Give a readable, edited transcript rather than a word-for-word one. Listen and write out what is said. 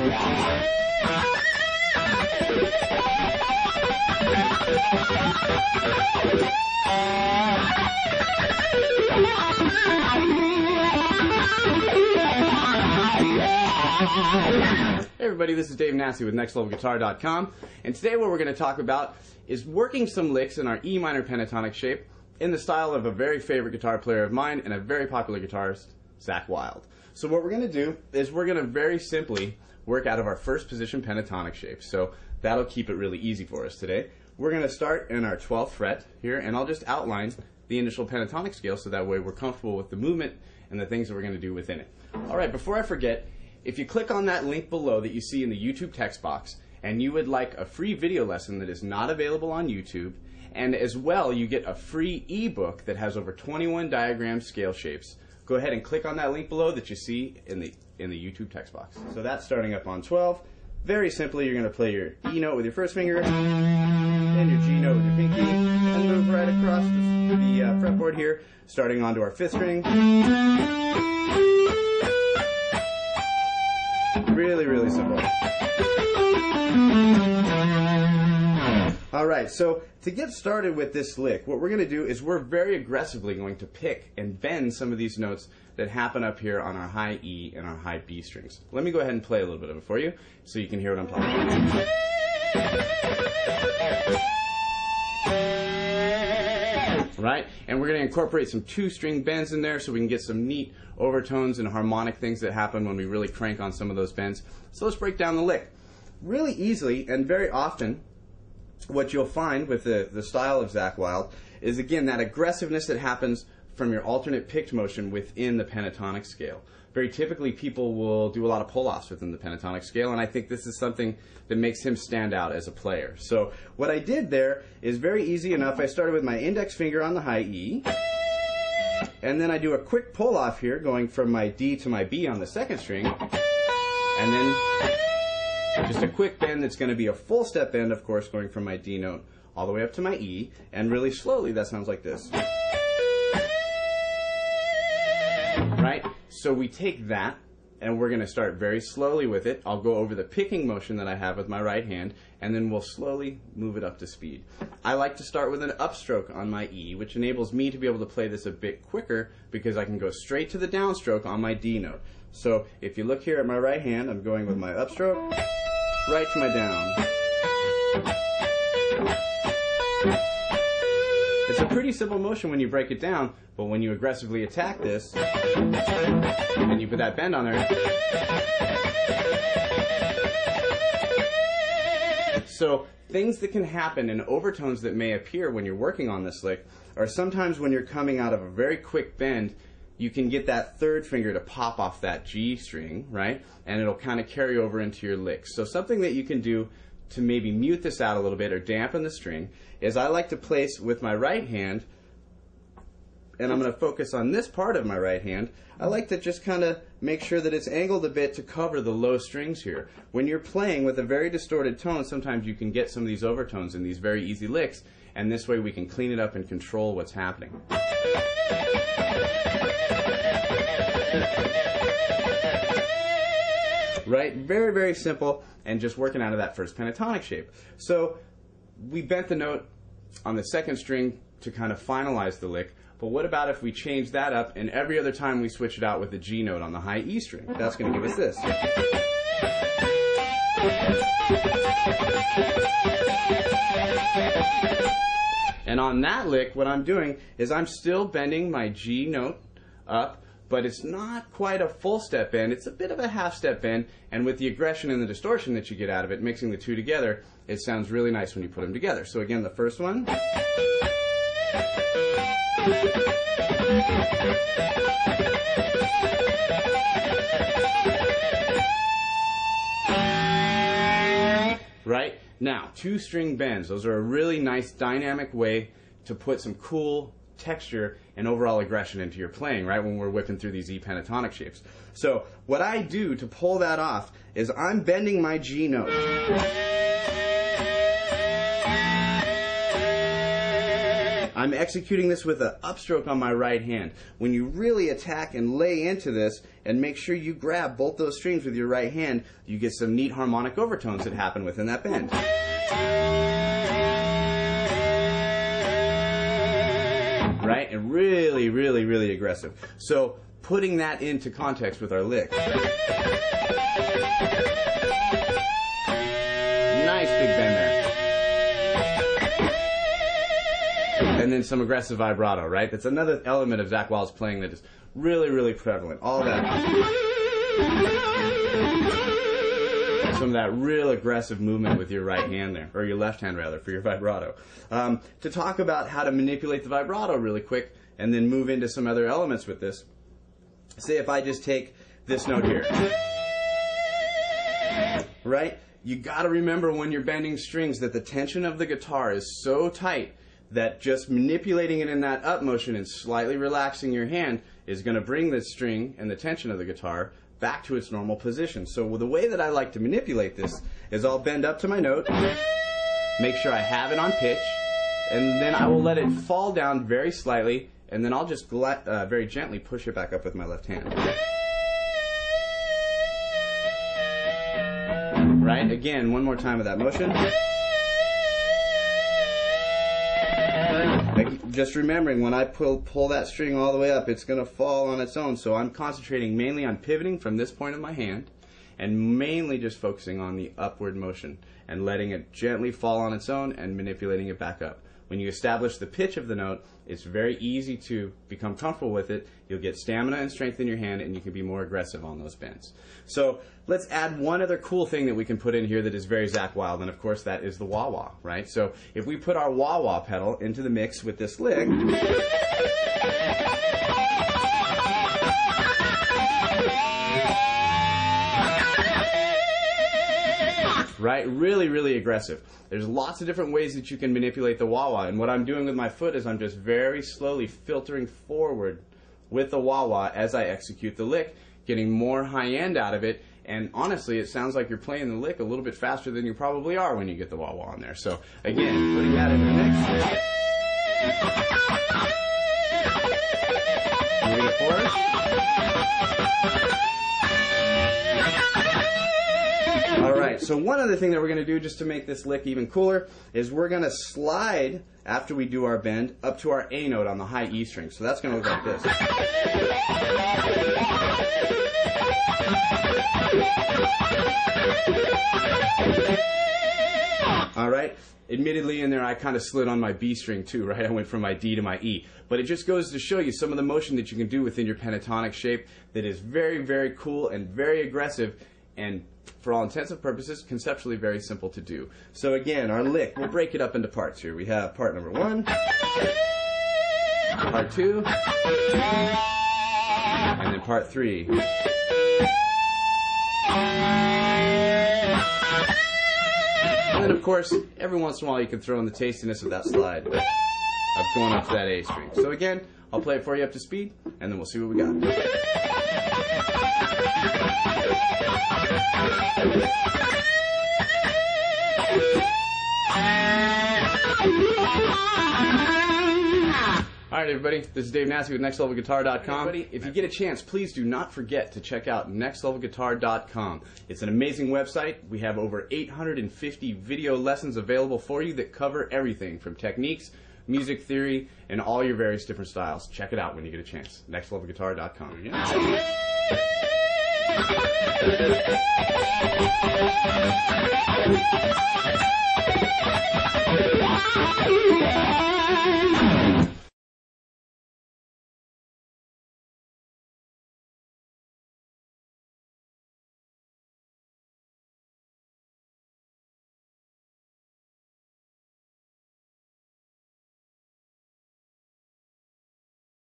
Hey everybody, this is Dave Nassi with NextLevelGuitar.com, and today what we're going to talk about is working some licks in our E minor pentatonic shape in the style of a very favorite guitar player of mine and a very popular guitarist, Zakk Wylde. So what we're going to do is we're going to very simply work out of our first position pentatonic shape, so that'll keep it really easy for us today. We're going to start in our 12th fret here, and I'll just outline the initial pentatonic scale so that way we're comfortable with the movement and the things that we're going to do within it. Alright, before I forget, if you click on that link below that you see in the YouTube text box and you would like a free video lesson that is not available on YouTube, and as well you get a free ebook that has over 21 diagram scale shapes, go ahead and click on that link below that you see in the YouTube text box. So that's starting up on 12. Very simply, you're going to play your E note with your first finger and your G note with your pinky and move right across the fretboard here, starting onto our 5th string. Really, really simple. Alright, so to get started with this lick, what we're going to do is we're very aggressively going to pick and bend some of these notes that happen up here on our high E and our high B strings. Let me go ahead and play a little bit of it for you so you can hear what I'm talking about. Right? And we're going to incorporate some 2-string bends in there so we can get some neat overtones and harmonic things that happen when we really crank on some of those bends. So let's break down the lick. Really easily and very often, what you'll find with the style of Zakk Wylde is, again, that aggressiveness that happens from your alternate picked motion within the pentatonic scale. Very typically, people will do a lot of pull-offs within the pentatonic scale, and I think this is something that makes him stand out as a player. So what I did there is very easy enough. I started with my index finger on the high E, and then I do a quick pull-off here, going from my D to my B on the 2nd string, and then just a quick bend that's going to be a full step bend, of course, going from my D note all the way up to my E, and really slowly that sounds like this. Right? So we take that and we're going to start very slowly with it. I'll go over the picking motion that I have with my right hand, and then we'll slowly move it up to speed. I like to start with an upstroke on my E, which enables me to be able to play this a bit quicker because I can go straight to the downstroke on my D note. So if you look here at my right hand, I'm going with my upstroke right to my down. It's a pretty simple motion when you break it down, but when you aggressively attack this and you put that bend on there. So things that can happen and overtones that may appear when you're working on this lick are sometimes when you're coming out of a very quick bend, you can get that 3rd finger to pop off that G string, right? And it'll kind of carry over into your lick. So something that you can do to maybe mute this out a little bit or dampen the string is I like to place with my right hand, and I'm going to focus on this part of my right hand, I like to just kind of make sure that it's angled a bit to cover the low strings here. When you're playing with a very distorted tone, sometimes you can get some of these overtones in these very easy licks, and this way we can clean it up and control what's happening. Right? Very, very simple, and just working out of that first pentatonic shape. So we bent the note on the 2nd string to kind of finalize the lick, but what about if we change that up and every other time we switch it out with the G note on the high E string? That's going to give us this. And on that lick, what I'm doing is I'm still bending my G note up, but it's not quite a full step bend. It's a bit of a half step bend, and with the aggression and the distortion that you get out of it, mixing the two together, it sounds really nice when you put them together. So again, the first one. Right? Now, 2-string bends. Those are a really nice dynamic way to put some cool texture and overall aggression into your playing, right, when we're whipping through these E pentatonic shapes. So what I do to pull that off is I'm bending my G note. I'm executing this with an upstroke on my right hand. When you really attack and lay into this and make sure you grab both those strings with your right hand, you get some neat harmonic overtones that happen within that bend. Right? And really, really, really aggressive. So putting that into context with our lick. Nice big bend there. And then some aggressive vibrato, right? That's another element of Zakk Wylde's playing that is really, really prevalent. All that. Some of that real aggressive movement with your right hand there, or your left hand rather, for your vibrato. To talk about how to manipulate the vibrato really quick and then move into some other elements with this. Say if I just take this note here. Right? You got to remember when you're bending strings that the tension of the guitar is so tight that just manipulating it in that up motion and slightly relaxing your hand is going to bring the string and the tension of the guitar back to its normal position. So the way that I like to manipulate this is I'll bend up to my note, make sure I have it on pitch, and then I will let it fall down very slightly, and then I'll just very gently push it back up with my left hand. Right? Again, one more time with that motion. Just remembering, when I pull that string all the way up, it's going to fall on its own. So I'm concentrating mainly on pivoting from this point of my hand and mainly just focusing on the upward motion and letting it gently fall on its own and manipulating it back up. When you establish the pitch of the note, it's very easy to become comfortable with it. You'll get stamina and strength in your hand, and you can be more aggressive on those bends. So let's add one other cool thing that we can put in here that is very Zakk Wylde, and of course that is the wah-wah, right? So if we put our wah-wah pedal into the mix with this lick, right? Really, really aggressive. There's lots of different ways that you can manipulate the wah-wah, and what I'm doing with my foot is I'm just very slowly filtering forward with the wah-wah as I execute the lick, getting more high end out of it, and honestly, it sounds like you're playing the lick a little bit faster than you probably are when you get the wah-wah on there. So again, putting that in the mix. Moving it forward. Alright, so one other thing that we're going to do just to make this lick even cooler is we're going to slide, after we do our bend, up to our A note on the high E string. So that's going to look like this. Alright, admittedly in there I kind of slid on my B string too, right? I went from my D to my E. But it just goes to show you some of the motion that you can do within your pentatonic shape that is very, very cool and very aggressive, and for all intents and purposes, conceptually very simple to do. So again, our lick, we'll break it up into parts here. We have part number 1, part 2, and then part 3. And then of course, every once in a while you can throw in the tastiness of that slide of going up to that A string. So again, I'll play it for you up to speed, and then we'll see what we got. Alright everybody, this is Dave Nassie with NextLevelGuitar.com. If you get a chance, please do not forget to check out NextLevelGuitar.com. It's an amazing website. We have over 850 video lessons available for you that cover everything from techniques, music theory, and all your various different styles. Check it out when you get a chance. NextLevelGuitar.com. Yeah.